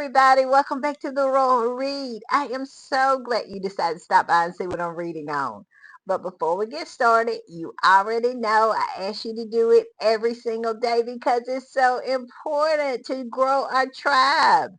everybody. Welcome back to the Royal Read. I am so glad you decided to stop by and see what I'm reading on. But before we get started, you already know I ask you to do it every single day because it's so important to grow our tribe.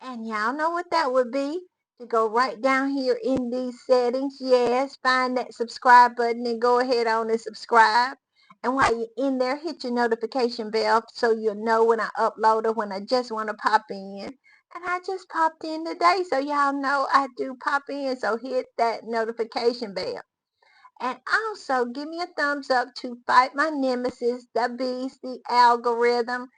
And y'all know what that would be? To go right down here in these settings. Yes, find that subscribe button and go ahead on and subscribe. And while you're in there, hit your notification bell so you'll know when I upload or when I just want to pop in. And I just popped in today, so y'all know I do pop in. So hit that notification bell. And also give me a thumbs up to fight my nemesis, the beast, the algorithm.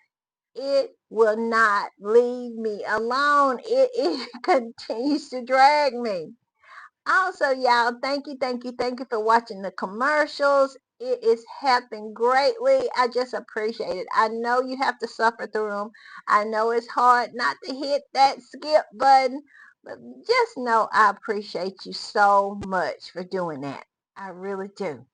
It will not leave me alone. It continues to drag me. Also, y'all, thank you for watching the commercials. It is helping greatly. I just appreciate it. I know you have to suffer through them. I know it's hard not to hit that skip button, but just know I appreciate you so much for doing that. I really do.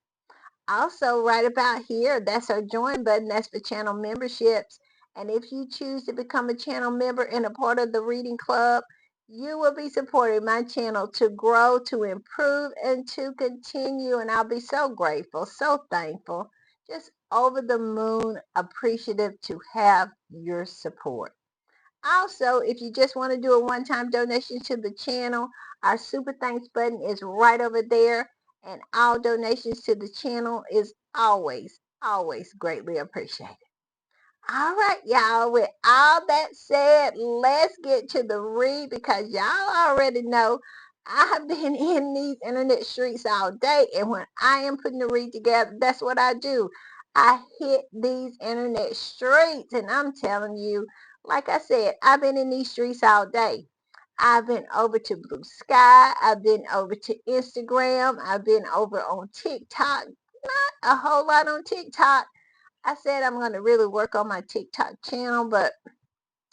Also, right about here, that's our join button. That's for channel memberships. And if you choose to become a channel member and a part of the reading club, you will be supporting my channel to grow, to improve, and to continue. And I'll be so grateful, so thankful, just over the moon appreciative to have your support. Also, if you just want to do a one-time donation to the channel, our super thanks button is right over there. And all donations to the channel is always greatly appreciated. All right, y'all. With all that said, let's get to the read because y'all already know I've been in these internet streets all day. And when I am putting the read together, that's what I do. I hit these internet streets and I'm telling you, like I said, I've been in these streets all day. I've been over to Blue Sky. I've been over to Instagram. I've been over on TikTok. Not a whole lot on TikTok. I said I'm going to really work on my TikTok channel, but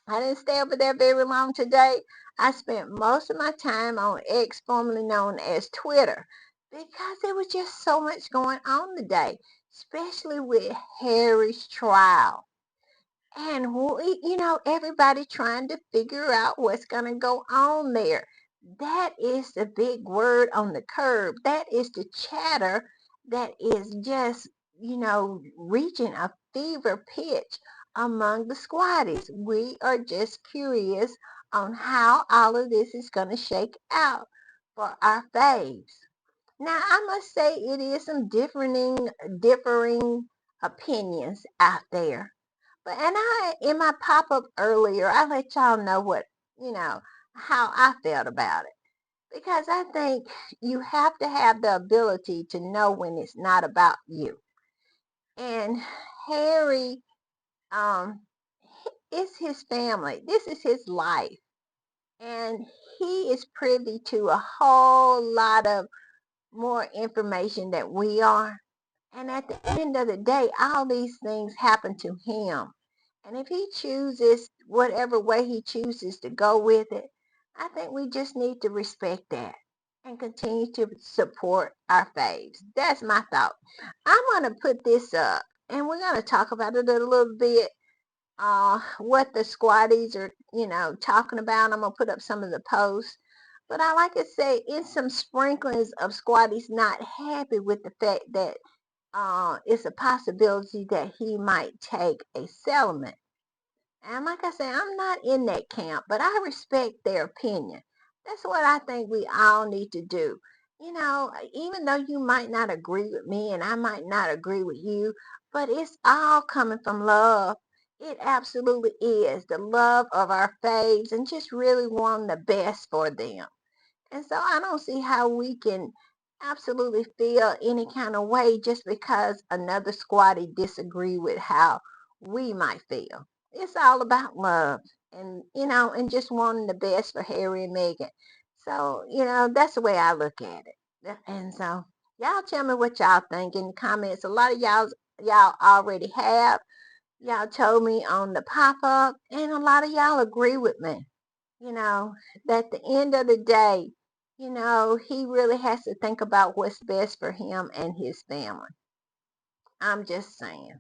I didn't stay over there very long today. I spent most of my time on X, formerly known as Twitter, because there was just so much going on today, especially with Harry's trial. And everybody trying to figure out what's going to go on there. That is the big word on the curb. That is the chatter that is just, reaching a fever pitch among the squatties. We are just curious on how all of this is going to shake out for our faves. Now, I must say it is some differing opinions out there. But and in my pop-up earlier, I let y'all know how I felt about it. Because I think you have to have the ability to know when it's not about you. And Harry, it's his family. This is his life. And he is privy to a whole lot of more information than we are. And at the end of the day, all these things happen to him. And if he chooses whatever way he chooses to go with it, I think we just need to respect that and continue to support our faves. That's my thought. I'm going to put this up and we're going to talk about it a little bit. What the squatties are, talking about. I'm going to put up some of the posts. But I like to say it's some sprinklings of squatties not happy with the fact that it's a possibility that he might take a settlement. And like I said, I'm not in that camp, but I respect their opinion. That's what I think we all need to do. Even though you might not agree with me and I might not agree with you, but it's all coming from love. It absolutely is. The love of our faves and just really wanting the best for them. And so I don't see how we can absolutely feel any kind of way just because another squatty disagree with how we might feel. It's all about love and just wanting the best for Harry and Meghan. So, that's the way I look at it. And so y'all tell me what y'all think in the comments. A lot of y'all already have. Y'all told me on the pop-up and a lot of y'all agree with me that at the end of the day, he really has to think about what's best for him and his family. I'm just saying.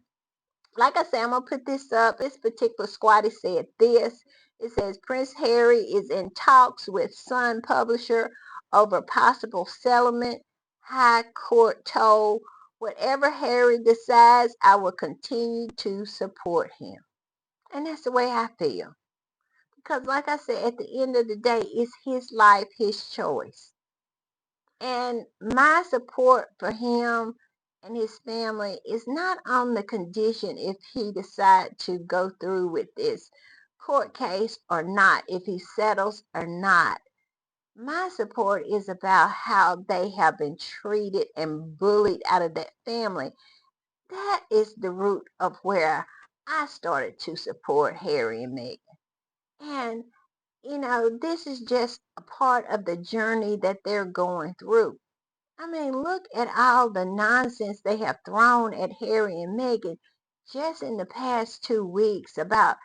Like I said, I'm going to put this up. This particular squatty said this. It says Prince Harry is in talks with Sun publisher over possible settlement. High court told, whatever Harry decides, I will continue to support him. And that's the way I feel. Because like I said, at the end of the day, it's his life, his choice. And my support for him and his family is not on the condition if he decides to go through with this court case or not, if he settles or not. My support is about how they have been treated and bullied out of that family. That is the root of where I started to support Harry and Meghan. And, this is just a part of the journey that they're going through. I mean, look at all the nonsense they have thrown at Harry and Meghan just in the past 2 weeks about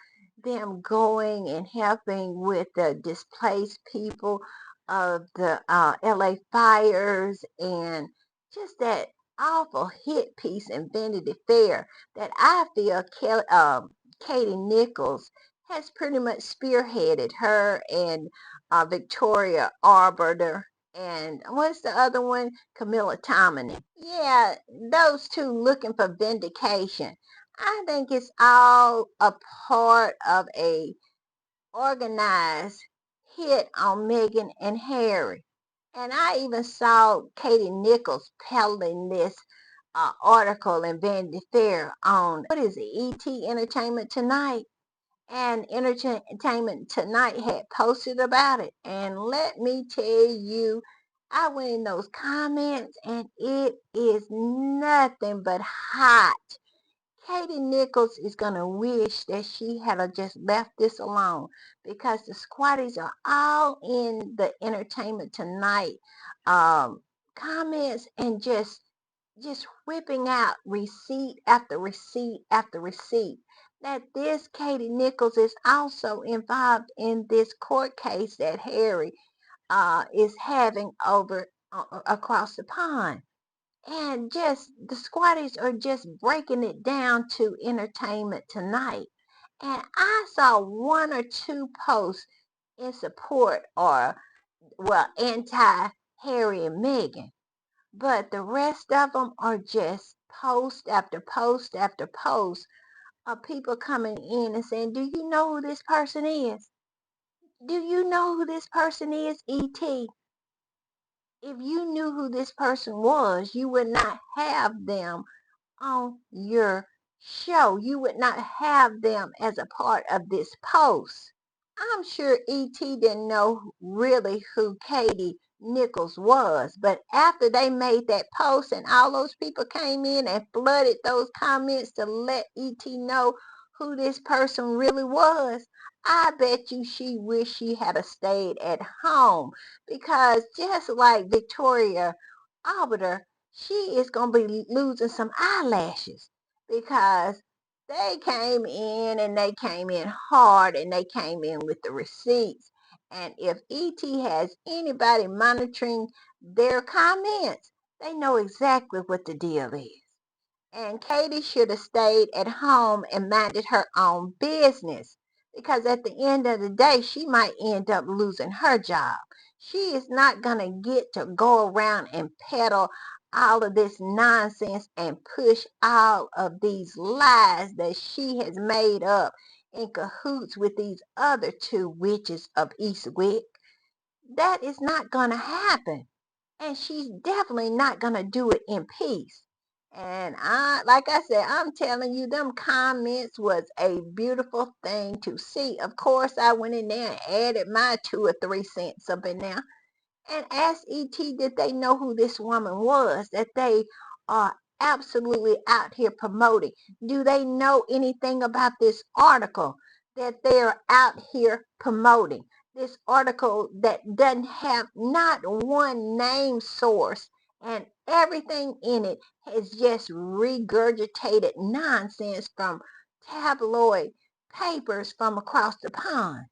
them going and helping with the displaced people of the LA fires, and just that awful hit piece in Vanity Fair that I feel Katie Nichols has pretty much spearheaded, her and Victoria Arbiter, and what's the other one? Camilla Tominey. Yeah, those two looking for vindication. I think it's all a part of a organized hit on Meghan and Harry. And I even saw Katie Nichols peddling this article in Vanity Fair on, what is it, ET Entertainment Tonight? And Entertainment Tonight had posted about it. And let me tell you, I went in those comments and it is nothing but hot. Katie Nichols is going to wish that she had just left this alone, because the squatties are all in the Entertainment Tonight comments, and just whipping out receipt after receipt after receipt that this Katie Nichols is also involved in this court case that Harry is having over across the pond. And just the squatties are just breaking it down to Entertainment Tonight. And I saw one or two posts in support, or, well, anti Harry and Meghan. But the rest of them are just post after post after post of people coming in and saying, do you know who this person is? Do you know who this person is, E.T.? If you knew who this person was, you would not have them on your show. You would not have them as a part of this post. I'm sure E.T. didn't know really who Katie Nichols was, but after they made that post and all those people came in and flooded those comments to let E.T. know who this person really was, I bet you she wished she had a stayed at home, because just like Victoria Arbiter, she is going to be losing some eyelashes, because they came in and they came in hard and they came in with the receipts. And if ET has anybody monitoring their comments, they know exactly what the deal is. And Katie should have stayed at home and minded her own business, because at the end of the day, she might end up losing her job. She is not going to get to go around and peddle all of this nonsense and push all of these lies that she has made up in cahoots with these other two witches of Eastwick. That is not going to happen. And she's definitely not going to do it in peace. And like I said, I'm telling you, them comments was a beautiful thing to see. Of course, I went in there and added my 2 or 3 cents up in there and asked ET, did they know who this woman was that they are absolutely out here promoting? Do they know anything about this article that they're out here promoting? This article that doesn't have not one name source, and everything in it has just regurgitated nonsense from tabloid papers from across the pond.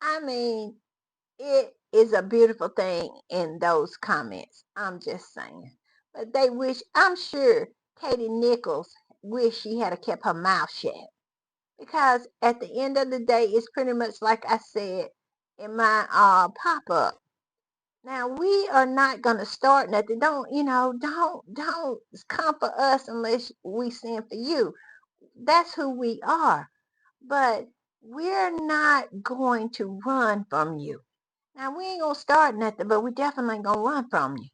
I mean, it is a beautiful thing in those comments. I'm just saying. But I'm sure Katie Nichols wish she had kept her mouth shut, because at the end of the day, it's pretty much like I said in my pop-up. Now we are not gonna start nothing. Don't come for us unless we send for you. That's who we are. But we're not going to run from you. Now we ain't gonna start nothing, but we definitely ain't gonna run from you.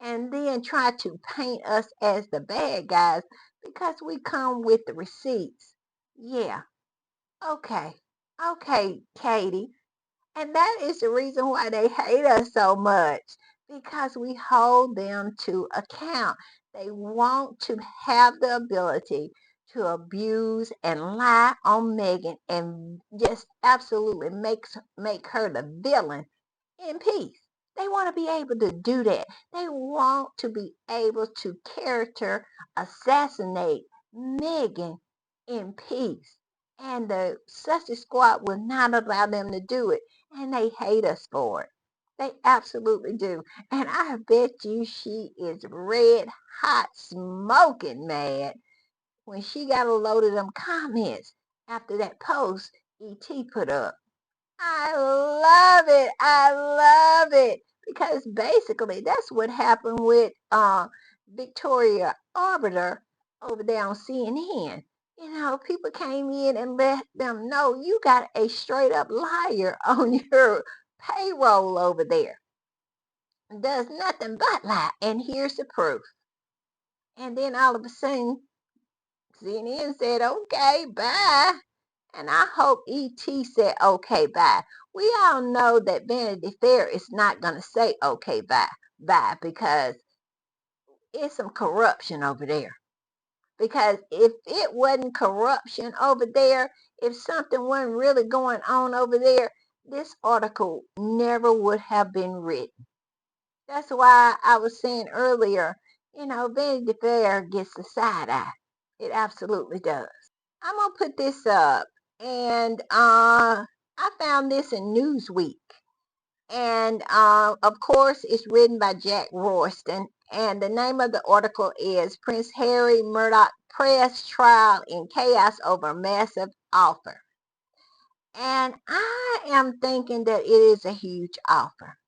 And then try to paint us as the bad guys because we come with the receipts. Yeah, okay. Okay, Katie. And that is the reason why they hate us so much because we hold them to account. They want to have the ability to abuse and lie on Megan and just absolutely make her the villain in peace. They want to be able to do that. They want to be able to character assassinate Megan in peace. And the Sussexes squad will not allow them to do it. And they hate us for it. They absolutely do. And I bet you she is red hot smoking mad when she got a load of them comments after that post ET put up. I love it. I love it. Because basically that's what happened with Victoria Arbiter over there on CNN. People came in and let them know you got a straight up liar on your payroll over there. Does nothing but lie. And here's the proof. And then all of a sudden, CNN said, okay, bye. And I hope E.T. said, okay, bye. We all know that Vanity Fair is not going to say, okay, bye, because it's some corruption over there. Because if it wasn't corruption over there, if something wasn't really going on over there, this article never would have been written. That's why I was saying earlier, Vanity Fair gets the side eye. It absolutely does. I'm gonna put this up, and I found this in Newsweek, and of course, it's written by Jack Royston, and the name of the article is "Prince Harry Murdoch Press Trial in Chaos Over Massive Offer," and I am thinking that it is a huge offer.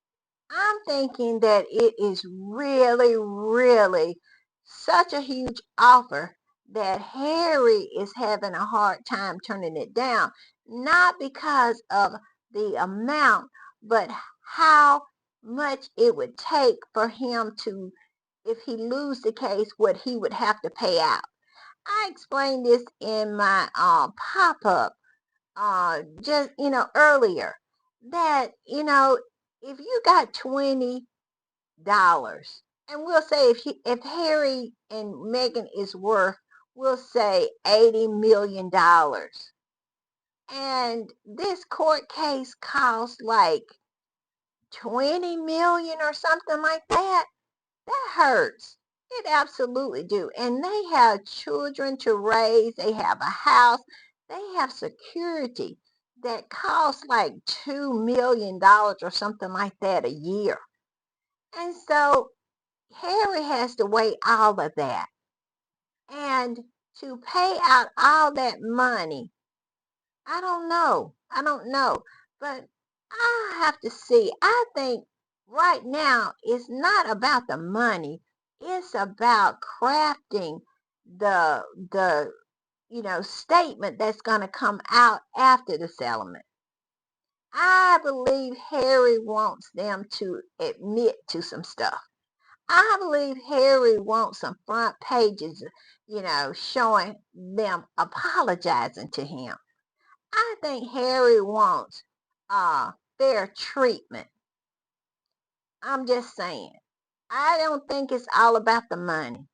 I'm thinking that it is really, really such a huge offer that Harry is having a hard time turning it down. Not because of the amount, but how much it would take for him to, if he lose the case, what he would have to pay out. I explained this in my pop-up just earlier that if you got $20, and we'll say if Harry and Meghan is worth, we'll say $80 million, and this court case costs like 20 million or something like that, that hurts. It absolutely do. And they have children to raise. They have a house. They have security that costs like $2 million or something like that a year. And so Harry has to weigh all of that. And to pay out all that money, I don't know. I don't know. But I have to see. I think right now it's not about the money. It's about crafting the statement that's going to come out after the settlement. I believe Harry wants them to admit to some stuff. I believe Harry wants some front pages, showing them apologizing to him. I think Harry wants fair treatment. I'm just saying. I don't think it's all about the money.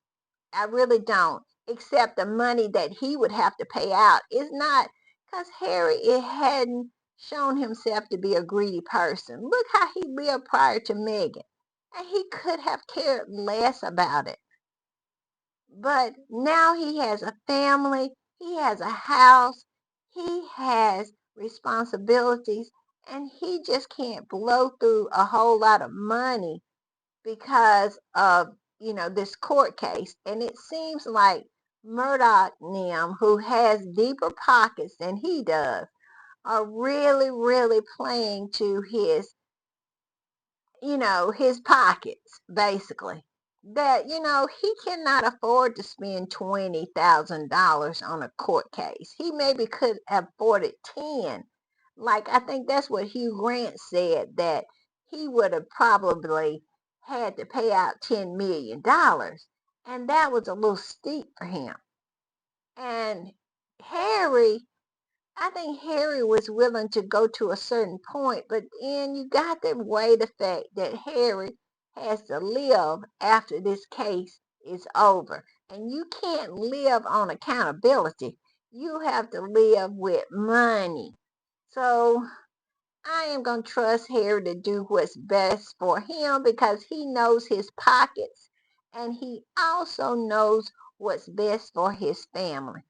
I really don't. Except the money that he would have to pay out is not, because Harry it hadn't shown himself to be a greedy person. Look how he lived prior to Meghan. And he could have cared less about it. But now he has a family, he has a house, he has responsibilities, and he just can't blow through a whole lot of money because of, this court case. And it seems like Murdoch and them, who has deeper pockets than he does, are really, really playing to his pockets, basically. That, he cannot afford to spend $20,000 on a court case. He maybe could have afforded 10. Like, I think that's what Hugh Grant said, that he would have probably had to pay out $10 million. And that was a little steep for him. And Harry, I think Harry was willing to go to a certain point, but then you got to weigh the fact that Harry has to live after this case is over. And you can't live on accountability. You have to live with money. So I am going to trust Harry to do what's best for him because he knows his pockets and he also knows what's best for his family.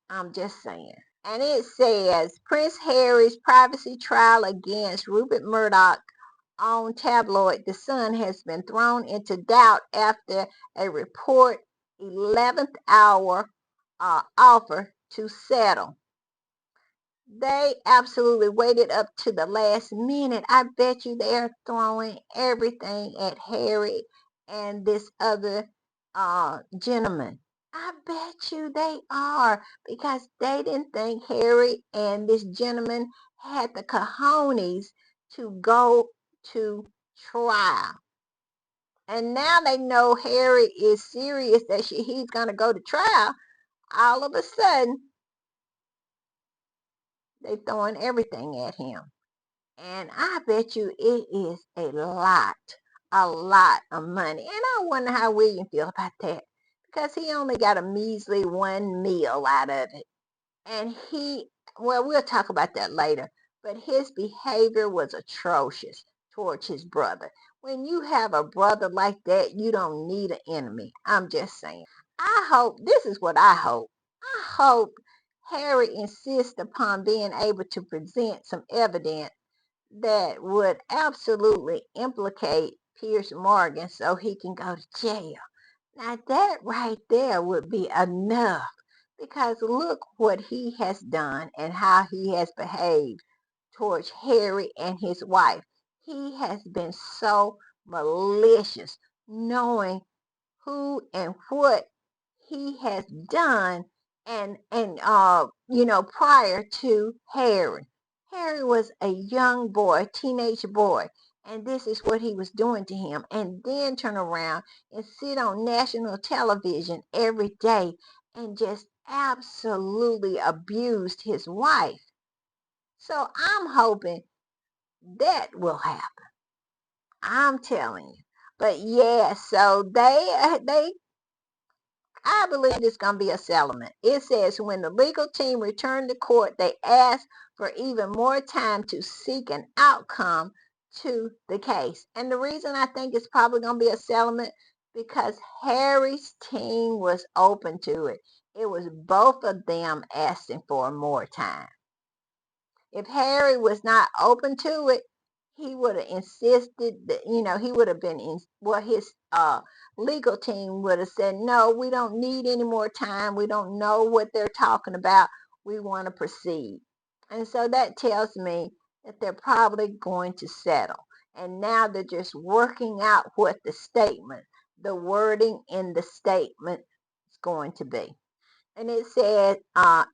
I'm just saying. And it says Prince Harry's privacy trial against Rupert Murdoch on tabloid The Sun has been thrown into doubt after a report 11th hour offer to settle. They absolutely waited up to the last minute. I bet you they're throwing everything at Harry and this other gentleman. I bet you they are because they didn't think Harry and this gentleman had the cojones to go to trial. And now they know Harry is serious that he's going to go to trial. All of a sudden, they're throwing everything at him. And I bet you it is a lot of money. And I wonder how William feels about that because he only got a measly one meal out of it. And well, we'll talk about that later, but his behavior was atrocious towards his brother. When you have a brother like that, you don't need an enemy. I'm just saying. This is what I hope. I hope Harry insists upon being able to present some evidence that would absolutely implicate Pierce Morgan so he can go to jail. Now that right there would be enough because look what he has done and how he has behaved towards Harry and his wife. He has been so malicious, knowing who and what he has done and prior to Harry. Harry was a young boy, teenage boy, and this is what he was doing to him. And then turn around and sit on national television every day and just absolutely abused his wife. So I'm hoping that will happen. I'm telling you. But yeah, so they I believe it's going to be a settlement. It says when the legal team returned to court, they asked for even more time to seek an outcome to the case. And the reason I think it's probably going to be a settlement because Harry's team was open to it. It was both of them asking for more time. If Harry was not open to it, he would have insisted that, he would have been his legal team would have said, no, we don't need any more time. We don't know what they're talking about. We want to proceed. And so that tells me that they're probably going to settle. And now they're just working out what the wording in the statement is going to be. And it said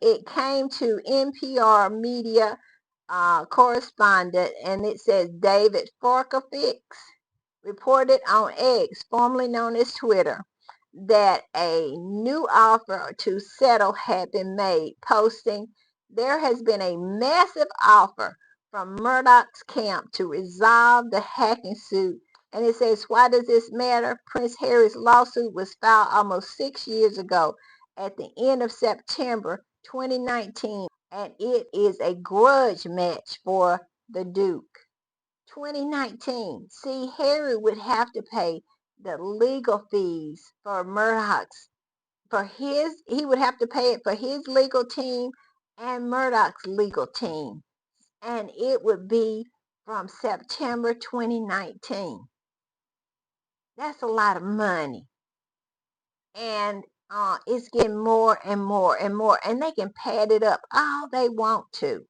it came to NPR media correspondent, and it says David Forkafix reported on X, formerly known as Twitter, that a new offer to settle had been made, posting, there has been a massive offer from Murdoch's camp to resolve the hacking suit. And it says, why does this matter? Prince Harry's lawsuit was filed almost 6 years ago at the end of September 2019, and it is a grudge match for the Duke. 2019. See, Harry would have to pay the legal fees for Murdoch's, he would have to pay it for his legal team and Murdoch's legal team. And it would be from September 2019. That's a lot of money. And it's getting more and more and more, and they can pad it up all they want to.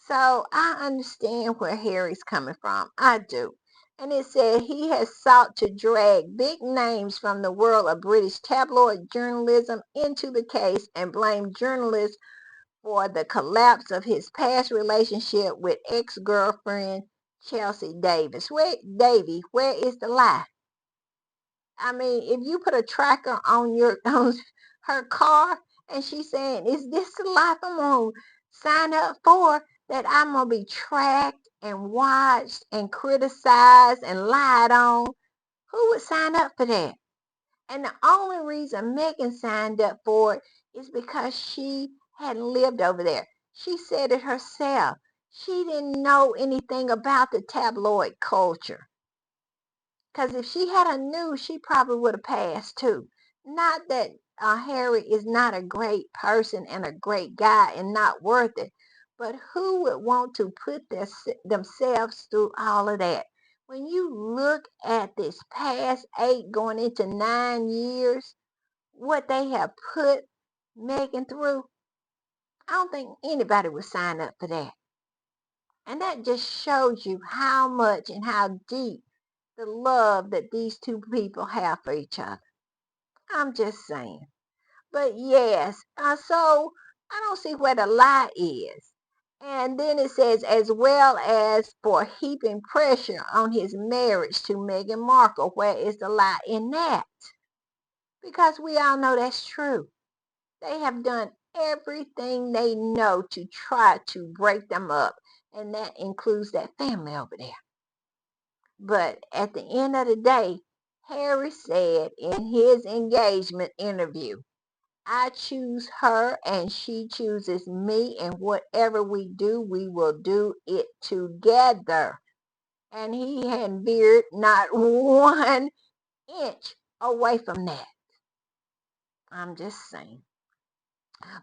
So I understand where Harry's coming from. I do. And it said he has sought to drag big names from the world of British tabloid journalism into the case and blame journalists for the collapse of his past relationship with ex-girlfriend Chelsea Davis. Where is the lie? I mean, if you put a tracker on your on her car and she's saying, "Is this the life I'm gonna sign up for? That I'm gonna be tracked and watched and criticized and lied on?" Who would sign up for that? And the only reason Megan signed up for it is because she hadn't lived over there. She said it herself. She didn't know anything about the tabloid culture. Because if she had a knew, she probably would have passed too. Not that Harry is not a great person and a great guy and not worth it, but who would want to put themselves through all of that? When you look at this past 8 going into 9 years, what they have put Megan through, I don't think anybody would sign up for that. And that just shows you how much and how deep the love that these two people have for each other. I'm just saying. But yes, so I don't see where the lie is. And then it says, as well as for heaping pressure on his marriage to Meghan Markle. Where is the lie in that? Because we all know that's true. They have done everything they know to try to break them up. And that includes that family over there. But at the end of the day, Harry said in his engagement interview, "I choose her and she chooses me, and whatever we do, we will do it together." And he had veered not 1 inch away from that. I'm just saying.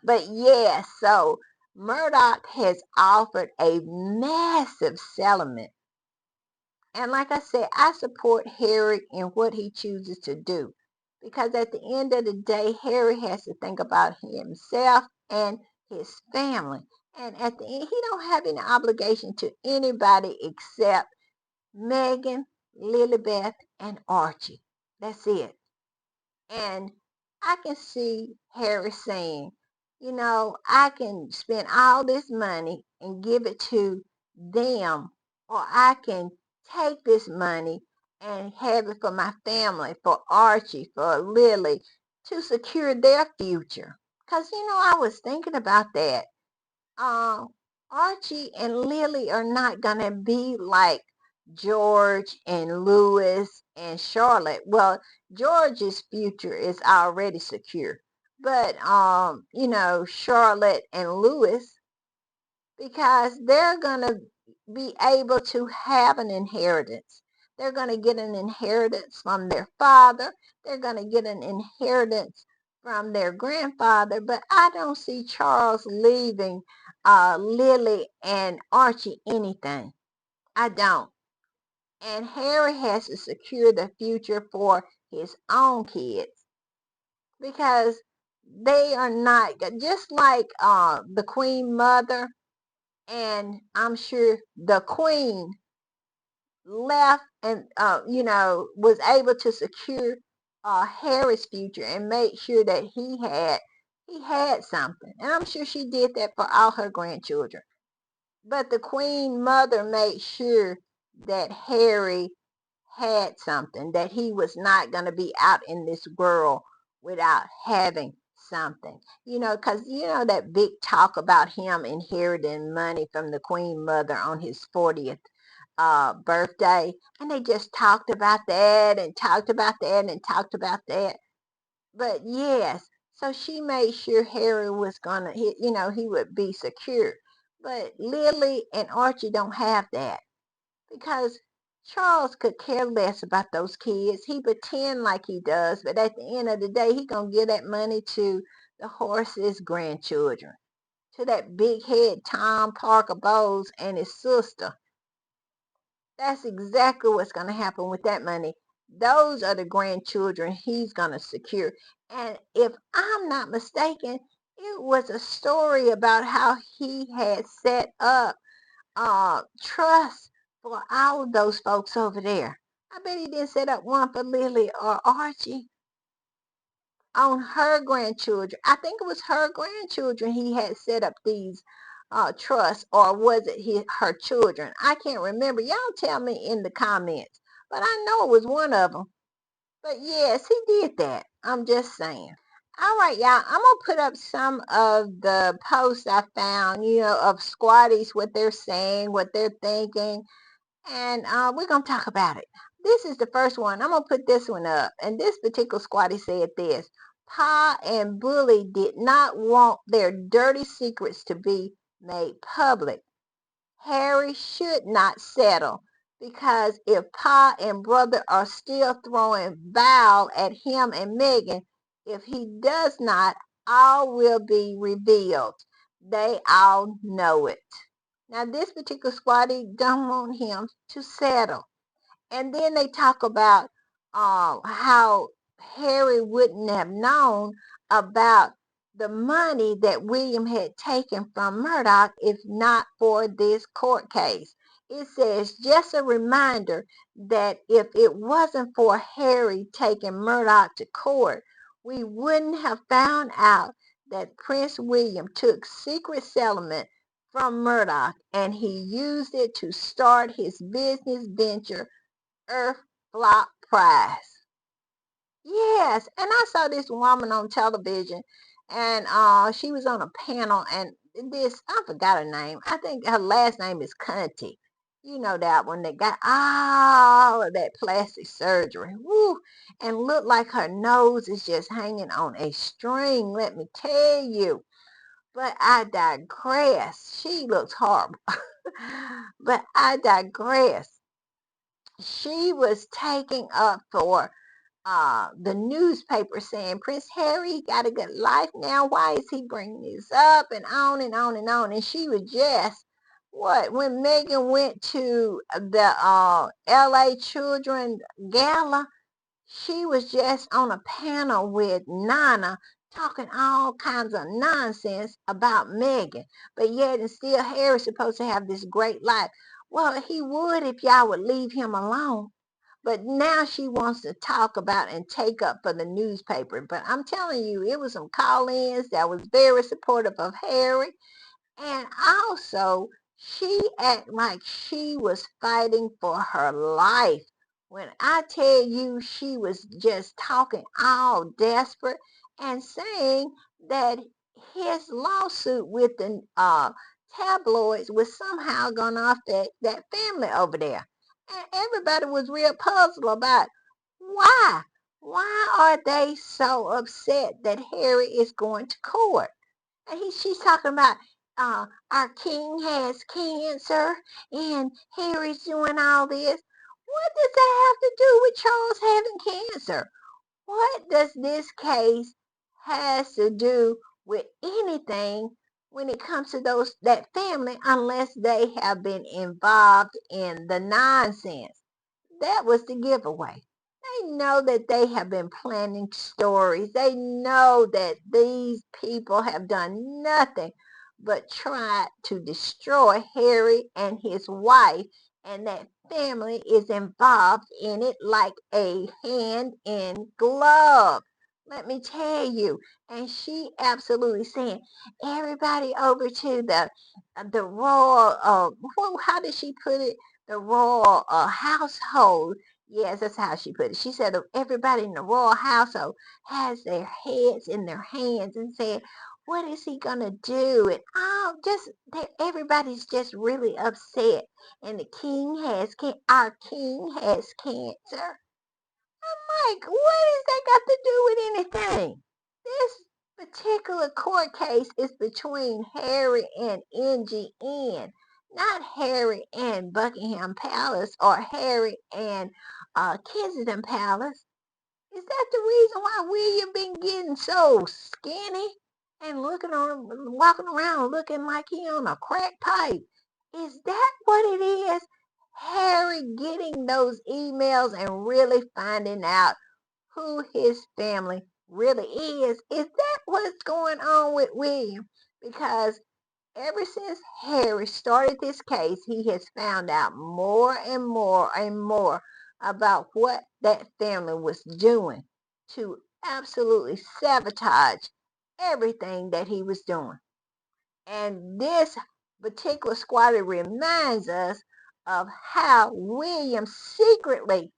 But yes, so Murdoch has offered a massive settlement. And like I said, I support Harry in what he chooses to do. Because at the end of the day, Harry has to think about himself and his family. And at the end, he don't have any obligation to anybody except Megan, Lilibeth, and Archie. That's it. And I can see Harry saying, I can spend all this money and give it to them, or I can take this money and have it for my family, for Archie, for Lily, to secure their future. Because, I was thinking about that. uh, Archie and Lily are not going to be like George and Louis and Charlotte. Well, George's future is already secure. But, Charlotte and Louis, because they're going to be able to have an inheritance. They're going to get an inheritance from their father. They're going to get an inheritance from their grandfather. But I don't see Charles leaving Lily and Archie anything. I don't. And Harry has to secure the future for his own kids, because they are not just like the Queen Mother, and I'm sure the Queen left and was able to secure Harry's future and make sure that he had something. And I'm sure she did that for all her grandchildren. But the Queen Mother made sure that Harry had something, that he was not going to be out in this world without having something. Because that big talk about him inheriting money from the Queen Mother on his 40th birthday. And they just talked about that and talked about that and talked about that. But yes, so she made sure Harry was gonna, he would be secure. But Lily and Archie don't have that, because Charles could care less about those kids. He pretend like he does, but at the end of the day, he gonna give that money to the horse's grandchildren, to that big head Tom Parker Bowles and his sister. That's exactly what's gonna happen with that money. those are the grandchildren he's going to secure. And if I'm not mistaken, it was a story about how he had set up trust for all of those folks over there. I bet he didn't set up one for Lily or Archie on her grandchildren. I think it was her grandchildren he had set up these trusts, or was it her children? I can't remember. Y'all tell me in the comments. But I know it was one of them. But yes, he did that. I'm just saying. All right, y'all. I'm going to put up some of the posts I found, of squatties, what they're saying, what they're thinking. And we're going to talk about it. This is the first one. I'm going to put this one up. And this particular squatty said this. Pa and Bully did not want their dirty secrets to be made public. Harry should not settle, because if Pa and brother are still throwing Val at him and Megan, if he does not, all will be revealed. They all know it. Now this particular squatty don't want him to settle. And then they talk about how Harry wouldn't have known about the money that William had taken from Murdoch if not for this court case. It says, just a reminder that if it wasn't for Harry taking Murdoch to court, we wouldn't have found out that Prince William took secret settlement from Murdoch and he used it to start his business venture, Earth Flop Prize. Yes, and I saw this woman on television, and she was on a panel, and I forgot her name. I think her last name is Cunty. You know that one that got all of that plastic surgery. Woo! And looked like her nose is just hanging on a string, let me tell you. But I digress. She looks horrible. But I digress. She was taking up for the newspaper saying Prince Harry got a good life now. Why is he bringing this up, and on and on and on? And she was just when Megan went to the LA Children Gala, she was just on a panel with Nana talking all kinds of nonsense about Megan. But yet and still Harry's supposed to have this great life. Well, he would if y'all would leave him alone. But now she wants to talk about and take up for the newspaper. But I'm telling you, it was some call-ins that was very supportive of Harry. And also, she acted like she was fighting for her life. When I tell you she was just talking all desperate and saying that his lawsuit with the tabloids was somehow going to affect that family over there. And everybody was real puzzled about why. Why are they so upset that Harry is going to court? And she's talking about our king has cancer and Harry's doing all this. What does that have to do with Charles having cancer? What does this case has to do with anything when it comes to that family, unless they have been involved in the nonsense? That was the giveaway. They know that they have been planning stories. They know that these people have done nothing but try to destroy Harry and his wife, and that family is involved in it like a hand in glove. Let me tell you. And she absolutely saying, everybody over to the royal, how did she put it? The royal household. Yes, that's how she put it. She said everybody in the royal household has their heads in their hands and said, what is he gonna do? And everybody's just really upset. And our king has cancer. I'm like, what has that got to do with anything? This particular court case is between Harry and NGN, not Harry and Buckingham Palace or Harry and Kensington Palace. Is that the reason why William been getting so skinny and walking around looking like he on a crack pipe? Is that what it is? Harry getting those emails and really finding out who his family really is. Is that what's going on with William? Because ever since Harry started this case, he has found out more and more and more about what that family was doing to absolutely sabotage everything that he was doing. And this particular squatter reminds us of how William secretly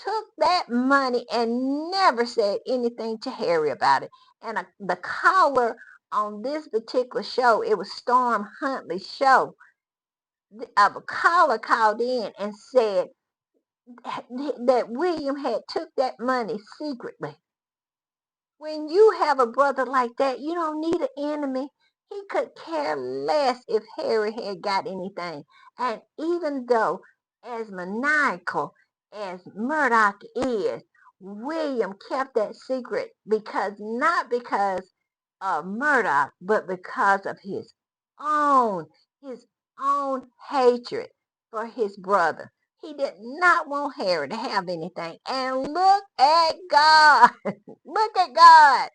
took that money and never said anything to Harry about it. And the caller on this particular show, it was Storm Huntley's show, a caller called in and said that William had took that money secretly. When you have a brother like that, you don't need an enemy. He could care less if Harry had got anything. And even though, as maniacal as Murdoch is, William kept that secret not because of Murdoch, but because of own, his own hatred for his brother. He did not want Harry to have anything. And look at God. Look at God.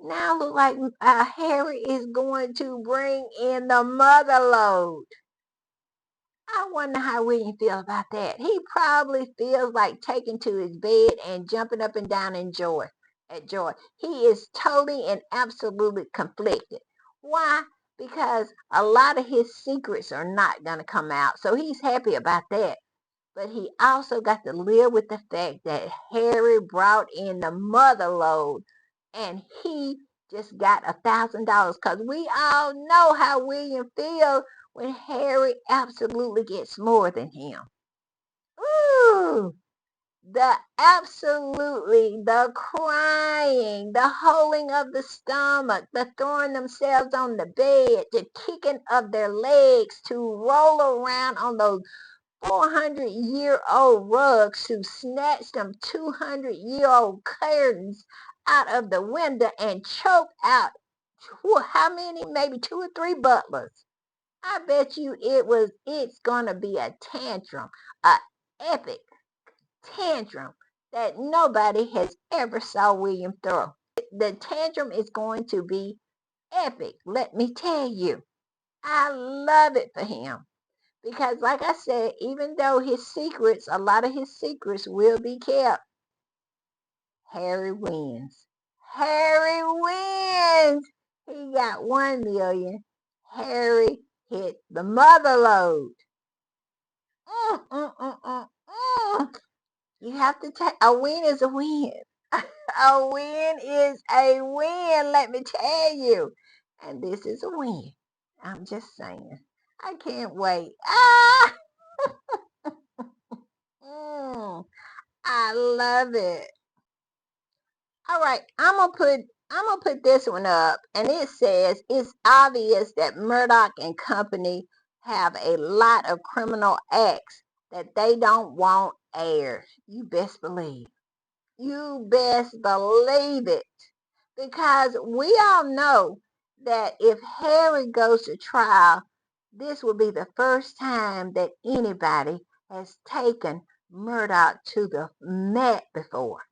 Now look like Harry is going to bring in the mother load. I wonder how William feels about that. He probably feels like taking to his bed and jumping up and down in joy. At joy. He is totally and absolutely conflicted. Why? Because a lot of his secrets are not going to come out. So he's happy about that. But he also got to live with the fact that Harry brought in the mother load and he just got $1,000 because we all know how William feels when Harry absolutely gets more than him. Ooh, the crying, the holding of the stomach, the throwing themselves on the bed, the kicking of their legs to roll around on those 400-year-old rugs to snatch them 200-year-old curtains out of the window and choke out how many? Maybe 2 or 3 butlers. I bet you it's gonna be a tantrum, a epic tantrum that nobody has ever saw William throw. The tantrum is going to be epic, let me tell you. I love it for him. Because like I said, even though a lot of his secrets will be kept, Harry wins. Harry wins! He got 1 million. Harry hit the mother load. Mm, mm, mm, mm, mm. You have to take, a win is a win. A win is a win, let me tell you. And this is a win. I'm just saying. I can't wait. Ah! I love it. All right, I'm gonna put this one up, and it says it's obvious that Murdoch and company have a lot of criminal acts that they don't want aired. You best believe. You best believe it. Because we all know that if Harry goes to trial, this will be the first time that anybody has taken Murdoch to the mat before.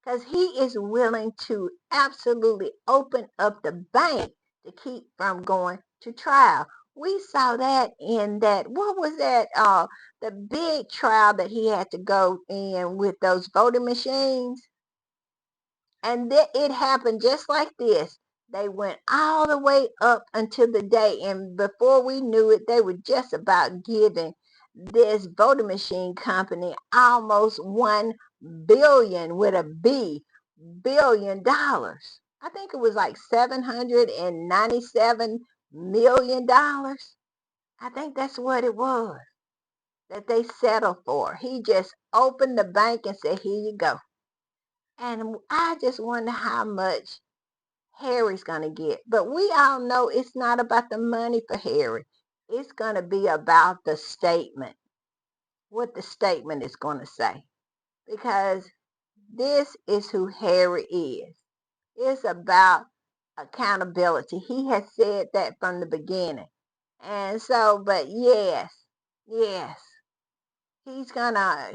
Because he is willing to absolutely open up the bank to keep from going to trial. We saw that in that, what was that, the big trial that he had to go in with those voting machines. And it happened just like this. They went all the way up until the day, and before we knew it, they were just about giving this voting machine company almost 1 billion with a billion dollars. I think it was like $797 million. I think that's what it was that they settled for. He just opened the bank and said, "Here you go." And I just wonder how much Harry's going to get. But we all know it's not about the money for Harry. It's going to be about the statement, what the statement is going to say. Because this is who Harry is. It's about accountability. He has said that from the beginning. And so, but yes, He's gonna,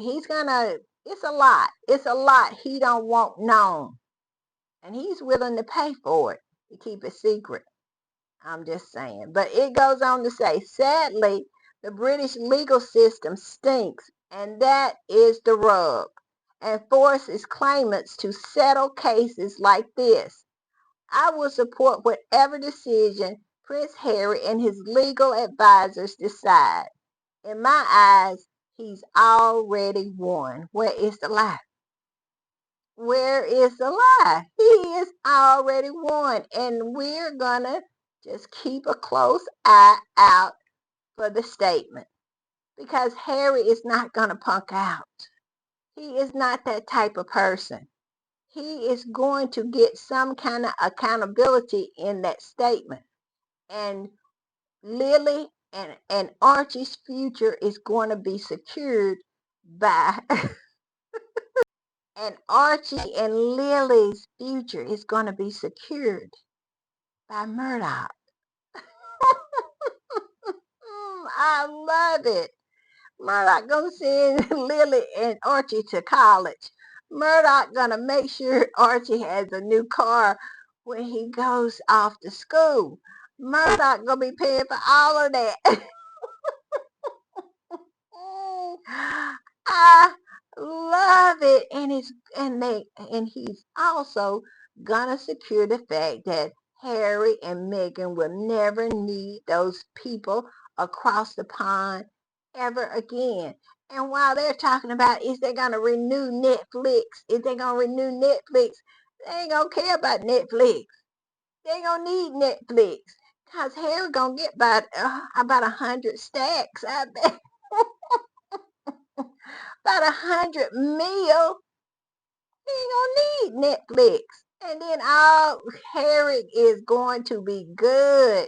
it's a lot. It's a lot he don't want known. And he's willing to pay for it to keep it secret. I'm just saying. But it goes on to say, sadly, the British legal system stinks, and that is the rub, and forces claimants to settle cases like this. I will support whatever decision Prince Harry and his legal advisors decide. In my eyes, he's already won. Where is the lie? Where is the lie? He is already won, and we're gonna just keep a close eye out for the statement because Harry is not gonna punk out. He is not that type of person. He is going to get some kind of accountability in that statement, and Lily and Archie's future is going to be secured by and Archie and Lily's future is going to be secured by Murdoch. I love it. Murdoch gonna send Lily and Archie to college. Murdoch gonna make sure Archie has a new car when he goes off to school. Murdoch gonna be paying for all of that. I love it, and he's also gonna secure the fact that Harry and Meghan will never need those people across the pond ever again. And while they're talking about is they gonna renew Netflix, is they gonna renew Netflix, they ain't gonna care about Netflix. They ain't gonna need Netflix. Cause Harry gonna get about 100 stacks, I bet. About 100 mil. He ain't gonna need Netflix. And then all Harry is going to be good.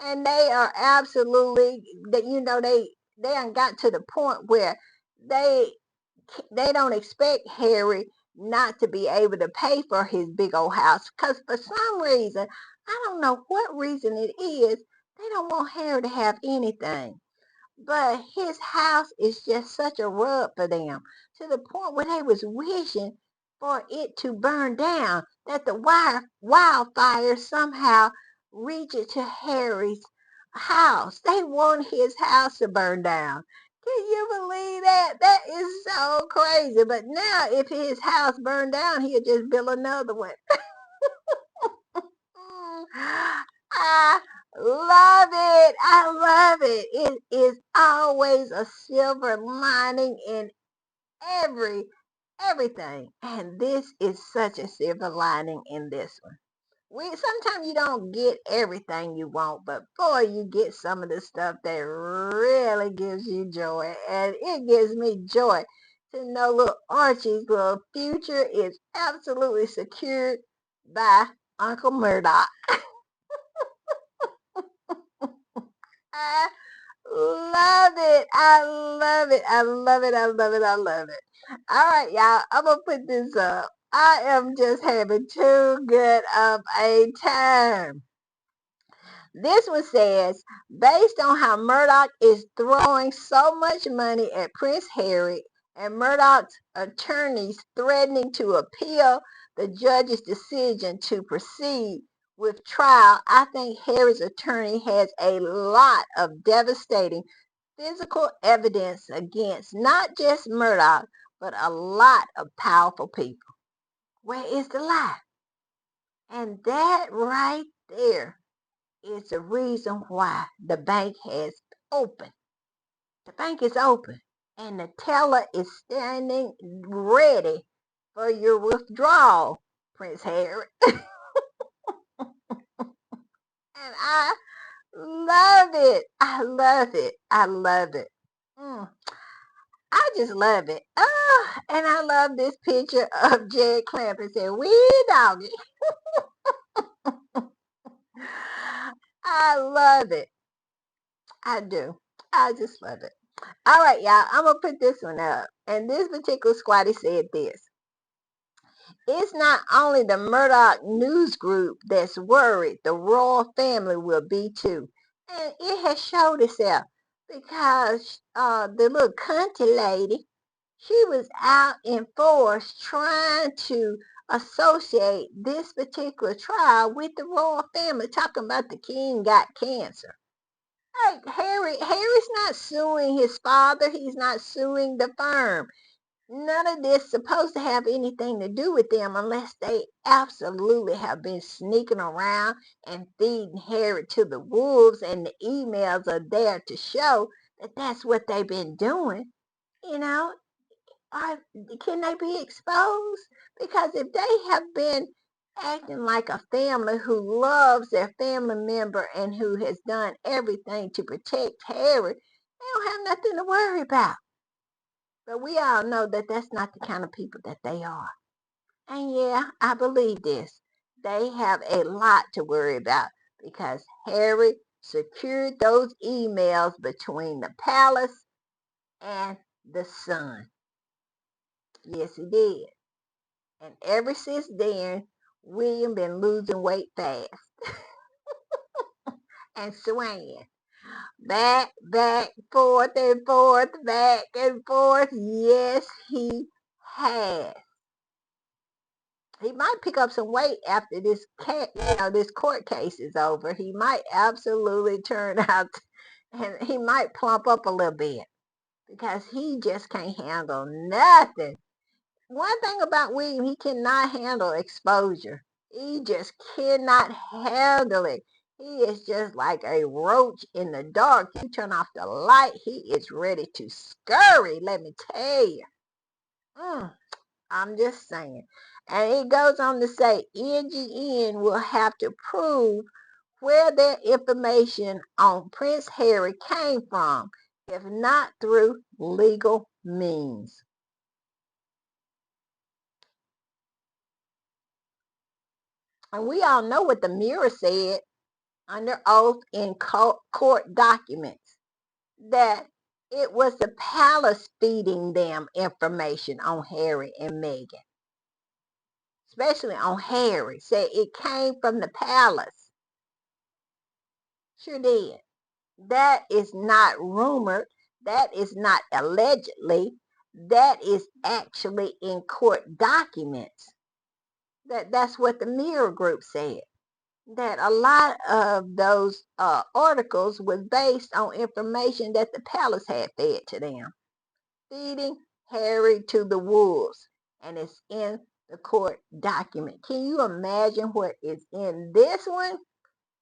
And they are absolutely that they done got to the point where they they don't expect Harry not to be able to pay for his big old house. Because for some reason, I don't know what reason it is, they don't want Harry to have anything. But his house is just such a rub for them to the point where they was wishing for it to burn down, that the wildfire somehow reach it to Harry's house. They want his house to burn down. Can you believe that? That is so crazy. But now if his house burned down, he'll just build another one. I love it. I love it. It is always a silver lining in everything. And this is such a silver lining in this one. Sometimes you don't get everything you want, but boy, you get some of the stuff that really gives you joy. And it gives me joy to know little Archie's little future is absolutely secured by Uncle Murdoch. I love it. I love it. I love it. I love it. I love it. All right, y'all. I'm going to put this up. I am just having too good of a time. This one says, based on how Murdoch is throwing so much money at Prince Harry and Murdoch's attorneys threatening to appeal the judge's decision to proceed with trial, I think Harry's attorney has a lot of devastating physical evidence against not just Murdoch, but a lot of powerful people. Where is the lie? And that right there is the reason why the bank has opened. The bank is open and the teller is standing ready for your withdrawal, Prince Harry. And I love it. I love it. I love it. Mm, I just love it. Oh, and I love this picture of Jed Clampett saying, "Wee doggy." I love it. I do. I just love it. All right, y'all. I'm going to put this one up. And this particular squatty said this. It's not only the Murdoch News Group that's worried, the royal family will be too. And it has showed itself. because the little cunty lady, she was out in force trying to associate this particular trial with the royal family, talking about the king got cancer. Like Harry's not suing his father. He's not suing the firm. None of this supposed to have anything to do with them unless they absolutely have been sneaking around and feeding Harry to the wolves, and the emails are there to show that that's what they've been doing. You know, are, can they be exposed? Because if they have been acting like a family who loves their family member and who has done everything to protect Harry, they don't have nothing to worry about. But we all know that that's not the kind of people that they are. And yeah, I believe this. They have a lot to worry about because Harry secured those emails between the palace and the sun. Yes, he did. And ever since then, William been losing weight fast and swaying back, forth and forth, back and forth. Yes, he has. He might pick up some weight after this court case is over. He might absolutely turn out, and he might plump up a little bit because he just can't handle nothing. One thing about William, he cannot handle exposure. He just cannot handle it. He is just like a roach in the dark. You turn off the light, he is ready to scurry, let me tell you. I'm just saying. And it goes on to say NGN will have to prove where their information on Prince Harry came from, if not through legal means. And we all know what the Mirror said under oath in court documents, that it was the palace feeding them information on Harry and Meghan, especially on Harry. Said it came from the palace. Sure did. That is not rumored. That is not allegedly. That is actually in court documents. That's what the Mirror Group said. That a lot of those articles was based on information that the palace had fed to them. Feeding Harry to the wolves. And it's in the court document. Can you imagine what is in this one?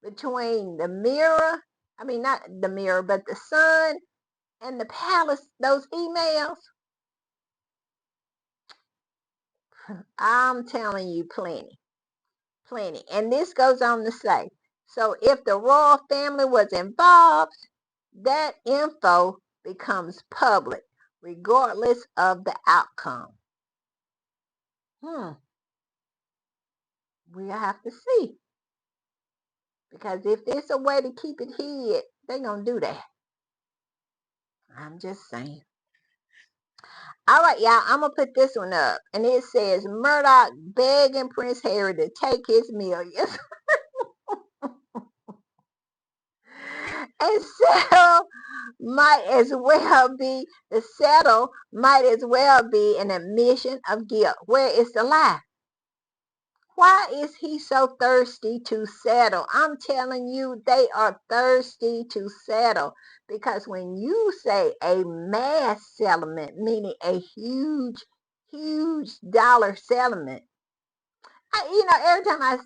Between the Mirror, I mean not the Mirror, but the Sun and the palace, those emails. I'm telling you, plenty. And this goes on to say, so if the royal family was involved, that info becomes public regardless of the outcome. We'll have to see. Because if there's a way to keep it hid, they're going to do that. I'm just saying. All right, y'all, I'm going to put this one up. And it says, Murdoch begging Prince Harry to take his millions. And settle might as well be an admission of guilt. Where is the lie? Why is he so thirsty to settle? I'm telling you, they are thirsty to settle. Because when you say a mass settlement, meaning a huge, huge dollar settlement, every time I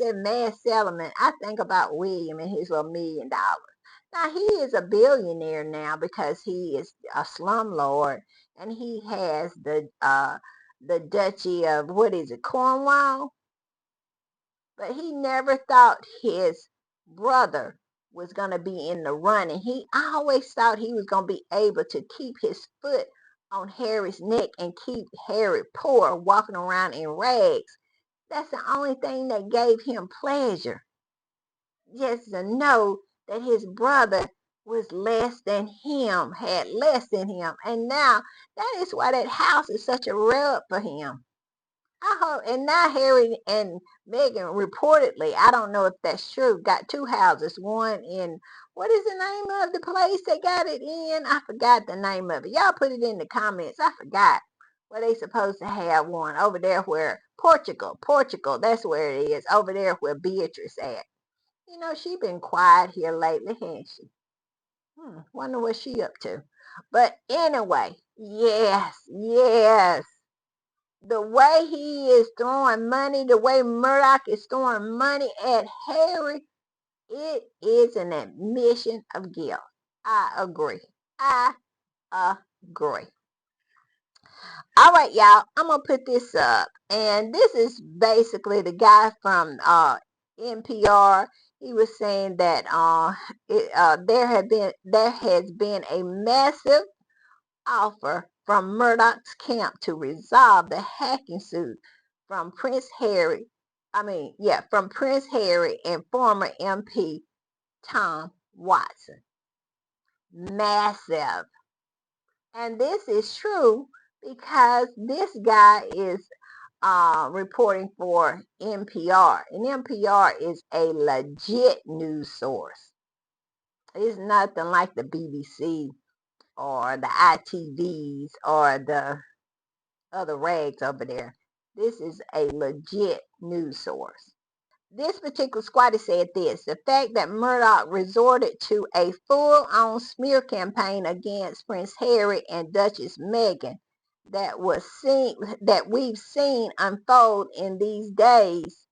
say mass settlement, I think about William and his little $1,000,000. Now, he is a billionaire now because he is a slumlord and he has the duchy of, what is it, Cornwall? But he never thought his brother was going to be in the running. I always thought he was going to be able to keep his foot on Harry's neck and keep Harry poor, walking around in rags. That's the only thing that gave him pleasure. Just to know that his brother was less than him, had less than him. And now that is why that house is such a rub for him. I hope, and now Harry and Meghan reportedly, I don't know if that's true, got two houses, one in What is the name of the place they got it in? I forgot the name of it. Y'all put it in the comments. I forgot where they supposed to have one over there where Portugal. That's where it is. Over there where Beatrice at. You know, she been quiet here lately, hasn't she? Wonder what she up to. But anyway, yes. The way he is throwing money, the way Murdoch is throwing money at Harry, it is an admission of guilt. I agree. I agree. All right, y'all. I'm gonna put this up, and this is basically the guy from NPR. He was saying that there has been a massive offer from Murdoch's camp to resolve the hacking suit from Prince Harry. From Prince Harry and former MP Tom Watson. Massive. And this is true because this guy is reporting for NPR. And NPR is a legit news source. It's nothing like the BBC or the ITVs or the other rags over there. This is a legit news source. This particular squatter said this: the fact that Murdoch resorted to a full-on smear campaign against Prince Harry and Duchess Meghan that we've seen unfold in these days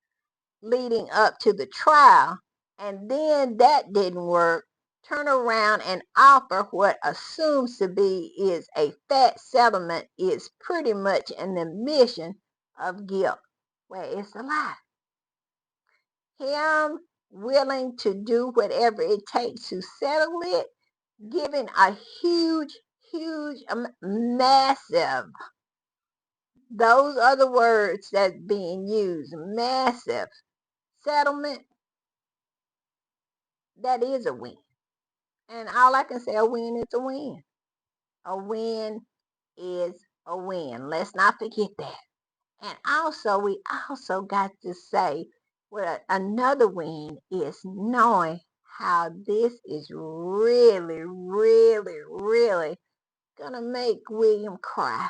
leading up to the trial, and then that didn't work, turn around and offer what assumes to be is a fat settlement is pretty much an admission of guilt. Where is the lie? Him willing to do whatever it takes to settle it, giving a huge, massive, those are the words that's being used, massive settlement, that is a win. And all I can say, a win is a win. A win is a win. Let's not forget that. And also, we also got to say, well, another win is knowing how this is really gonna make William cry.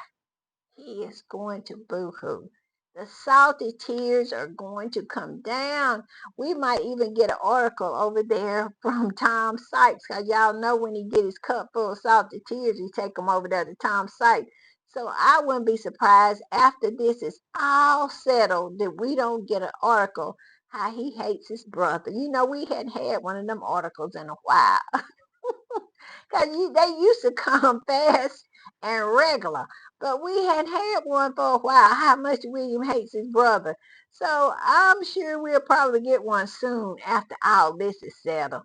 He is going to boo-hoo. The salty tears are going to come down. We might even get an article over there from Tom Sykes, because y'all know when he get his cup full of salty tears, he take them over there to Tom Sykes. So I wouldn't be surprised after this is all settled that we don't get an article how he hates his brother. You know, we hadn't had one of them articles in a while. Because they used to come fast and regular. But we hadn't had one for a while, how much William hates his brother. So I'm sure we'll probably get one soon after all this is settled.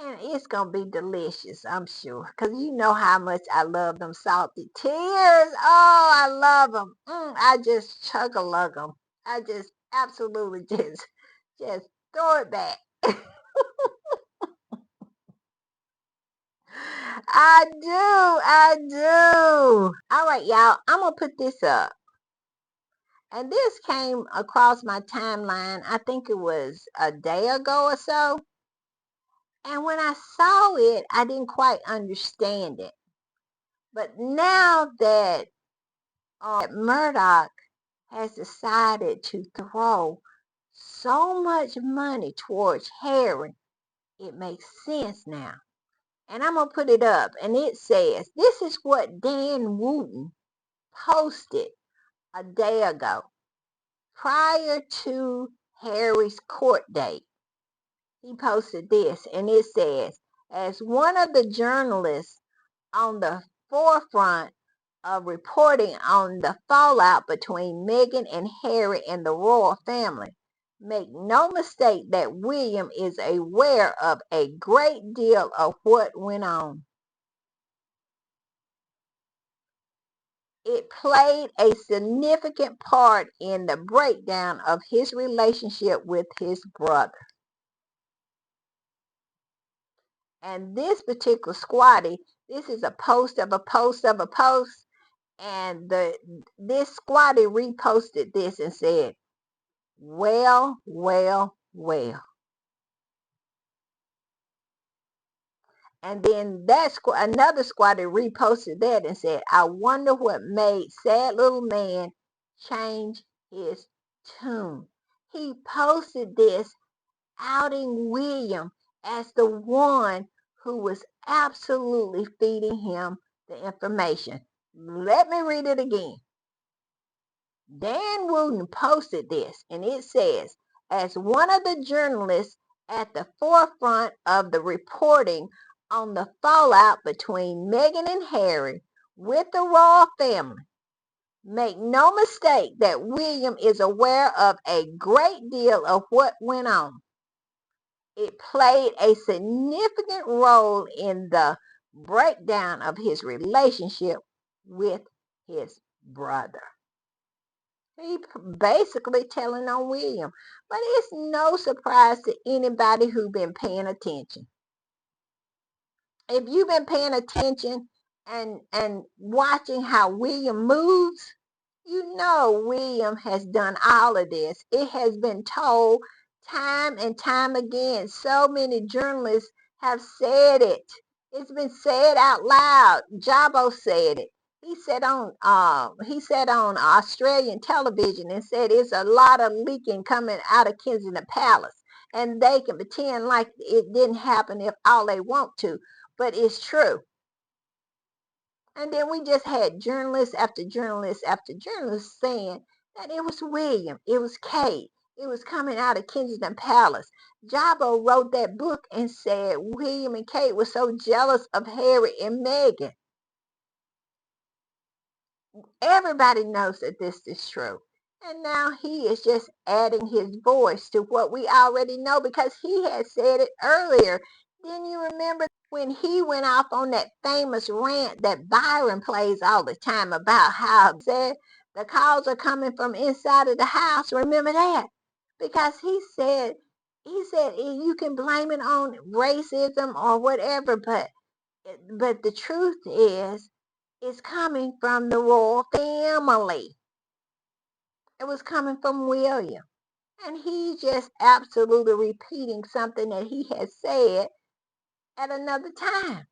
And it's going to be delicious, I'm sure. Because you know how much I love them salty tears. Oh, I love them. I just chug-a-lug them. I just absolutely just throw it back. I do. All right, y'all. I'm going to put this up. And this came across my timeline, I think it was a day ago or so. And when I saw it, I didn't quite understand it. But now that Murdoch has decided to throw so much money towards Harry, it makes sense now. And I'm going to put it up. And it says, this is what Dan Wooten posted a day ago prior to Harry's court date. He posted this, and it says, as one of the journalists on the forefront of reporting on the fallout between Meghan and Harry and the royal family, make no mistake that William is aware of a great deal of what went on. It played a significant part in the breakdown of his relationship with his brother. And this particular squatty, this is a post of a post of a post, and this squatty reposted this and said, well. And then another squatter reposted that and said, I wonder what made sad little man change his tune. He posted this outing William as the one who was absolutely feeding him the information. Let me read it again. Dan Wooten posted this, and it says, as one of the journalists at the forefront of the reporting on the fallout between Meghan and Harry with the royal family, make no mistake that William is aware of a great deal of what went on. It played a significant role in the breakdown of his relationship with his brother. He basically telling on William. But it's no surprise to anybody who's been paying attention. If you've been paying attention and watching how William moves, you know William has done all of this. It has been told time and time again. So many journalists have said it. It's been said out loud. Jabo said it. He said on Australian television and said it's a lot of leaking coming out of Kensington Palace. And they can pretend like it didn't happen if all they want to. But it's true. And then we just had journalists after journalists after journalists saying that it was William, it was Kate, it was coming out of Kensington Palace. Jabo wrote that book and said William and Kate were so jealous of Harry and Meghan. Everybody knows that this is true. And now he is just adding his voice to what we already know because he had said it earlier. Didn't you remember when he went off on that famous rant that Byron plays all the time about how said the calls are coming from inside of the house? Remember that? Because he said you can blame it on racism or whatever, but the truth is it's coming from the royal family. It was coming from William. And he's just absolutely repeating something that he has said at another time.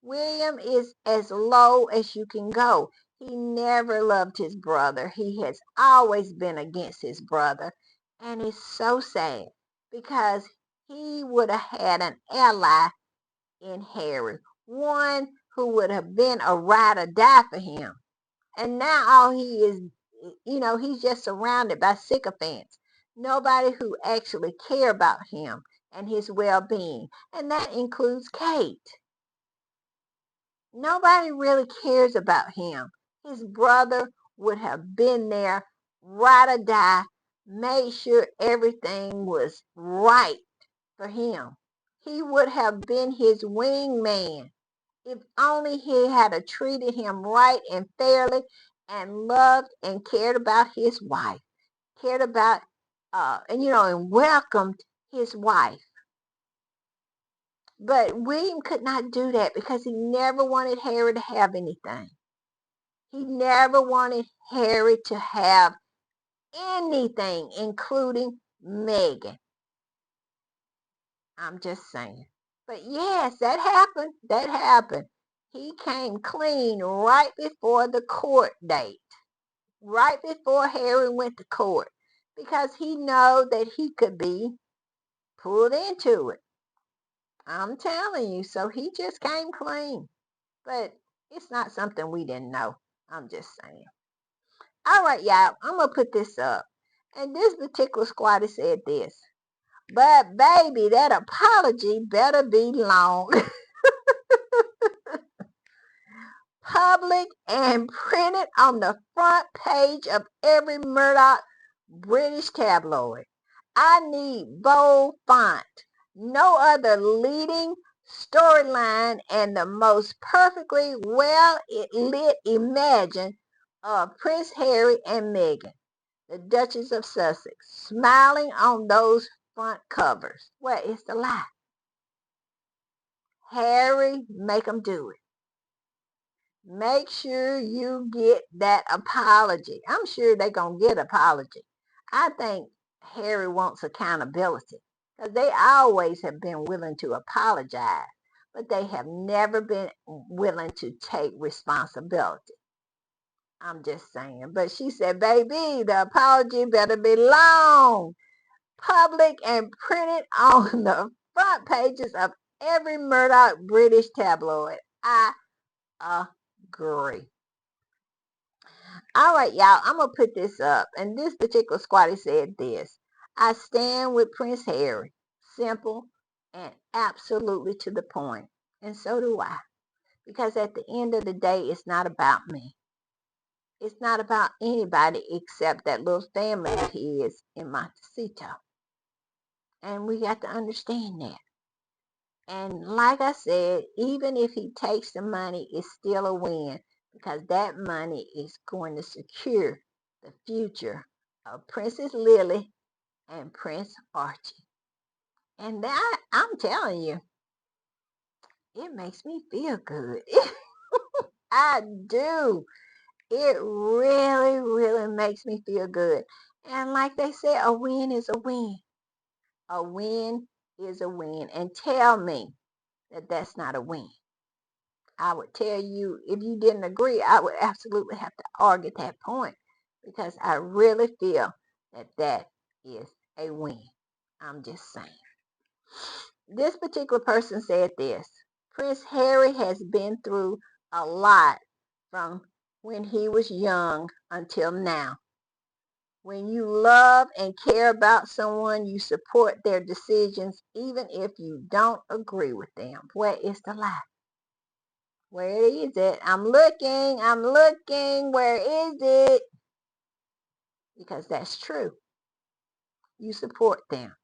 William is as low as you can go. He never loved his brother. He has always been against his brother. And it's so sad because he would have had an ally in Harry, one who would have been a ride or die for him. And now all he is, he's just surrounded by sycophants. Nobody who actually care about him and his well-being. And that includes Kate. Nobody really cares about him. His brother would have been there, ride or die, made sure everything was right for him. He would have been his wingman. If only he had treated him right and fairly and loved and cared about his wife, cared about, and welcomed his wife. But William could not do that because he never wanted Harry to have anything. He never wanted Harry to have anything, including Meghan. I'm just saying. But yes, that happened. That happened. He came clean right before the court date, right before Harry went to court, because he knew that he could be pulled into it. I'm telling you, so he just came clean. But it's not something we didn't know. I'm just saying. All right, y'all, I'm going to put this up. And this particular squatter said this. But baby, that apology better be long. Public and printed on the front page of every Murdoch British tabloid. I need bold font. No other leading storyline and the most perfectly well lit imagine of Prince Harry and Meghan, the Duchess of Sussex, smiling on those front covers. Where is the lie? Harry, make 'em do it. Make sure you get that apology. I'm sure they're going to get apology. I think Harry wants accountability. because they always have been willing to apologize, but they have never been willing to take responsibility. I'm just saying. But she said, baby, the apology better be long, public, and printed on the front pages of every Murdoch British tabloid. I agree. All right, y'all, I'm going to put this up. And this particular squatty said this: I stand with Prince Harry. Simple and absolutely to the point. And so do I. Because at the end of the day, it's not about me. It's not about anybody except that little family of his in Montecito. And we got to understand that. And like I said, even if he takes the money, it's still a win because that money is going to secure the future of Princess Lily and Prince Archie. And that, I'm telling you, it makes me feel good. I do. It really, really makes me feel good. And like they said, a win is a win. A win is a win. And tell me that that's not a win. I would tell you, if you didn't agree, I would absolutely have to argue that point because I really feel that that is a win. I'm just saying. This particular person said this: Prince Harry has been through a lot from when he was young until now. When you love and care about someone, you support their decisions even if you don't agree with them. Where is the lie? Where is it? I'm looking. Where is it? Because that's true. You support them.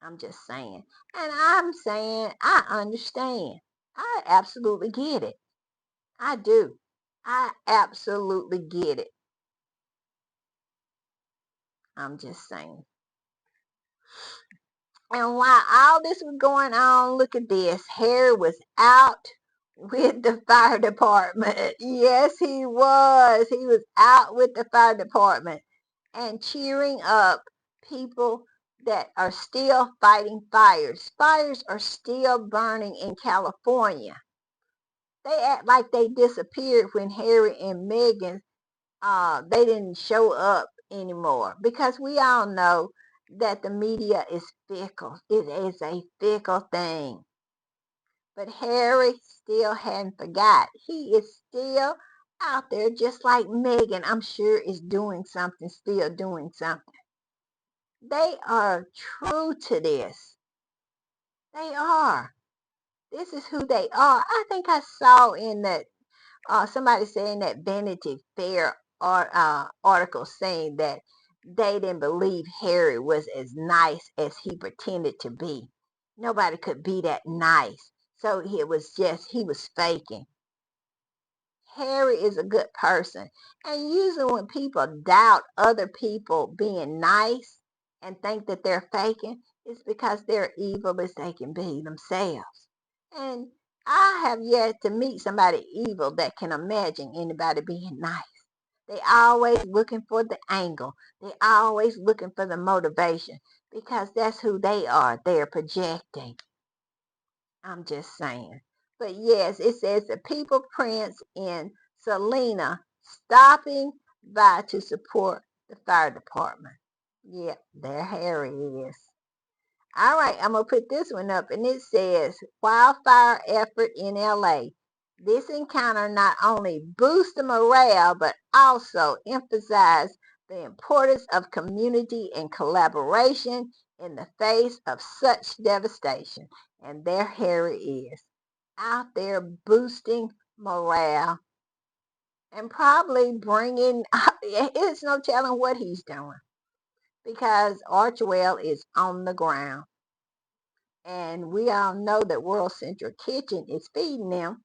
I'm just saying. And I'm saying I understand. I absolutely get it. I do. I absolutely get it. I'm just saying. And while all this was going on, look at this. Harry was out with the fire department. Yes, he was. He was out with the fire department and cheering up people that are still fighting fires. Fires are still burning in California. They act like they disappeared when Harry and Meghan they didn't show up anymore because we all know that the media is fickle. It is a fickle thing. But Harry still hadn't forgot. He is still out there just like Meghan, I'm sure, is doing something, still doing something. They are true to this. They are. This is who they are. I think I saw in that somebody saying that Vanity Fair article saying that they didn't believe Harry was as nice as he pretended to be. Nobody could be that nice. So it was just, he was faking. Harry is a good person. And usually when people doubt other people being nice and think that they're faking, it's because they're evil as they can be themselves. And I have yet to meet somebody evil that can imagine anybody being nice. They always looking for the angle. They always looking for the motivation because that's who they are. They're projecting. I'm just saying. But yes, it says the People Prince in Selena stopping by to support the fire department. Yep, there Harry is. All right, I'm going to put this one up, and it says, wildfire effort in LA. This encounter not only boosted morale, but also emphasized the importance of community and collaboration in the face of such devastation. And there Harry is, out there boosting morale and probably bringing, it's no telling what he's doing because Archwell is on the ground. And we all know that World Central Kitchen is feeding them.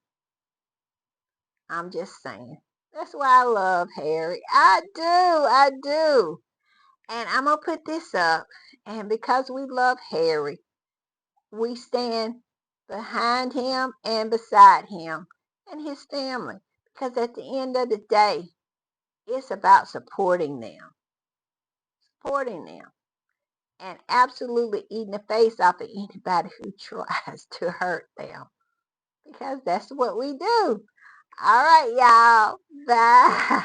I'm just saying. That's why I love Harry. I do. And I'm going to put this up. And because we love Harry, we stand behind him and beside him and his family. Because at the end of the day, it's about supporting them. Supporting them. and absolutely eating the face off of anybody who tries to hurt them. Because that's what we do. All right, y'all. Bye.